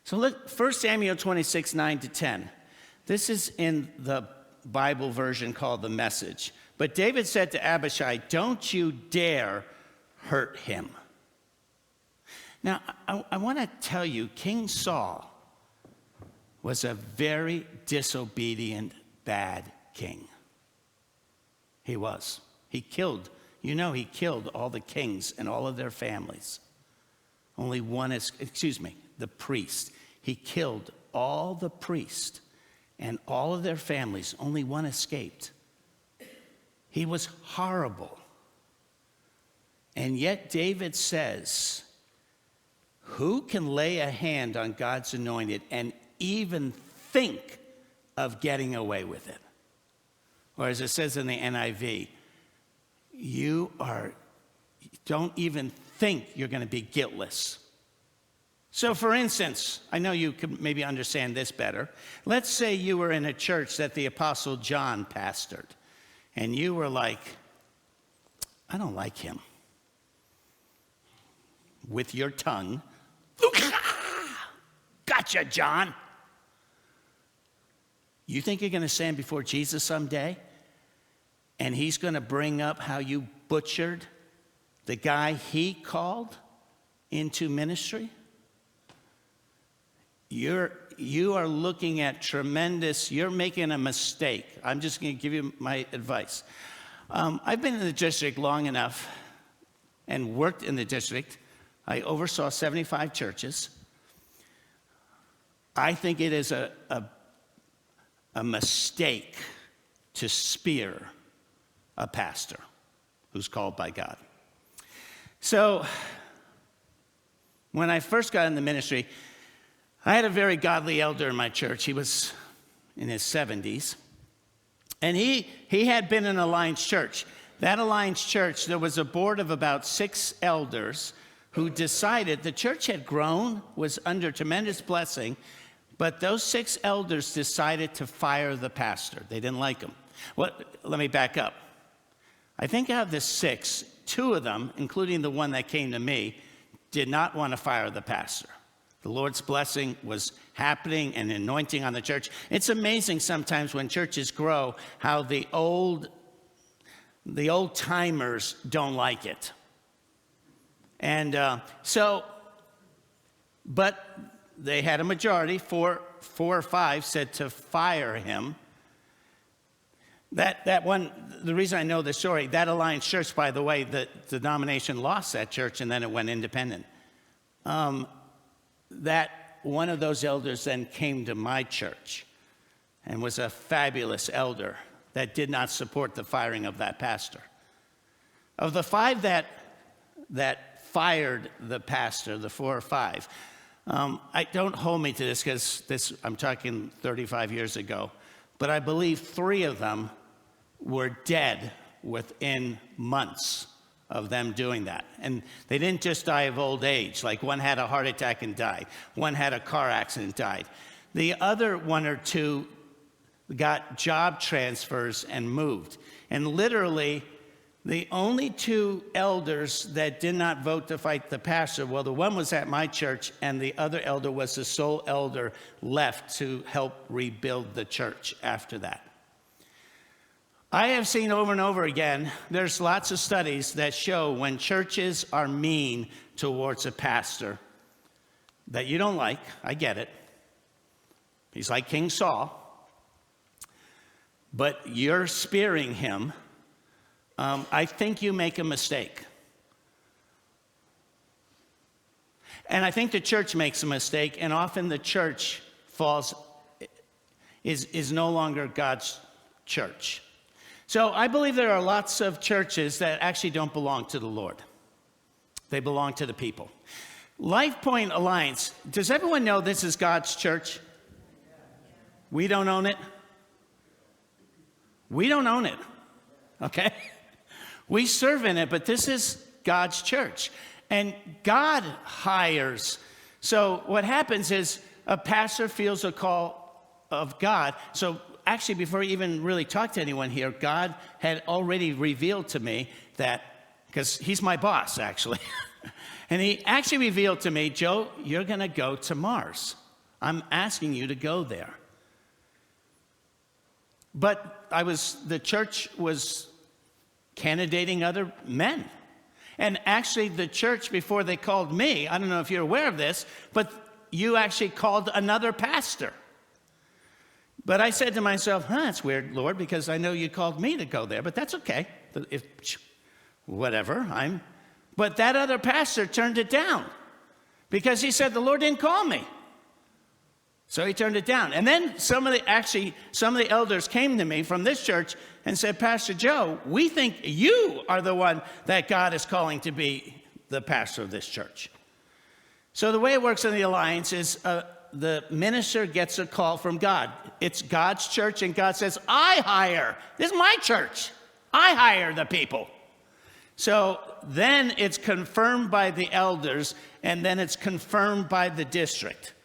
So look, 1 Samuel 26, 9-10. This is in the Bible version called the Message. But David said to Abishai, "Don't you dare hurt him." Now, I want to tell you, King Saul was a very disobedient, bad king. He was. He killed all the kings and all of their families. Only one is, the priest. He killed all the priests and all of their families. Only one escaped. He was horrible. And yet David says, who can lay a hand on God's anointed and even think of getting away with it? Or as it says in the NIV, don't even think you're going to be guiltless. So for instance, I know you could maybe understand this better. Let's say you were in a church that the Apostle John pastored, and you were like, I don't like him. With your tongue, gotcha, John. You think you're going to stand before Jesus someday, and he's going to bring up how you butchered the guy he called into ministry? You are looking at you're making a mistake. I'm just going to give you my advice. I've been in the district long enough and worked in the district. I oversaw 75 churches. I think it is a mistake to spear a pastor who's called by God. So when I first got in the ministry, I had a very godly elder in my church. He was in his 70s. And he had been in Alliance Church. That Alliance Church, there was a board of about 6 elders who decided the church had grown, was under tremendous blessing, but those 6 elders decided to fire the pastor. They didn't like him. Well, let me back up. I think out of the 6, 2 of them, including the one that came to me, did not want to fire the pastor. The Lord's blessing was happening and anointing on the church. It's amazing sometimes when churches grow how the old timers don't like it. And but they had a majority, 4 or 5 said to fire him. That one, the reason I know the story, that Alliance Church, by the way, the denomination lost that church and then it went independent. That one of those elders then came to my church and was a fabulous elder that did not support the firing of that pastor. Of the 5 that fired the pastor, the 4 or 5, I don't hold me to this because I'm talking 35 years ago, but I believe 3 of them were dead within months of them doing that. And they didn't just die of old age. Like one had a heart attack and died. One had a car accident, died. The other 1 or 2 got job transfers and moved. And literally, the only 2 elders that did not vote to fight the pastor, well, the one was at my church, and the other elder was the sole elder left to help rebuild the church after that. I have seen over and over again, there's lots of studies that show when churches are mean towards a pastor that you don't like, I get it. He's like King Saul, but you're spearing him. I think you make a mistake. And I think the church makes a mistake, and often the church is no longer God's church. So I believe there are lots of churches that actually don't belong to the Lord. They belong to the people. Life Point Alliance, does everyone know this is God's church? We don't own it. We don't own it, okay? We serve in it, but this is God's church. And God hires. So what happens is a pastor feels a call of God. So actually, before I even really talked to anyone here, God had already revealed to me that, because he's my boss, actually. And he actually revealed to me, Joe, you're going to go to Mars. I'm asking you to go there. But the church was candidating other men. And actually, the church, before they called me, I don't know if you're aware of this, but you actually called another pastor. But I said to myself, that's weird, Lord, because I know you called me to go there, but that's okay. But that other pastor turned it down because he said, the Lord didn't call me. So he turned it down. And then some of the elders came to me from this church and said, Pastor Joe, we think you are the one that God is calling to be the pastor of this church. So the way it works in the Alliance is the minister gets a call from God. It's God's church, and God says, I hire. This is my church. I hire the people. So then it's confirmed by the elders, and then it's confirmed by the district.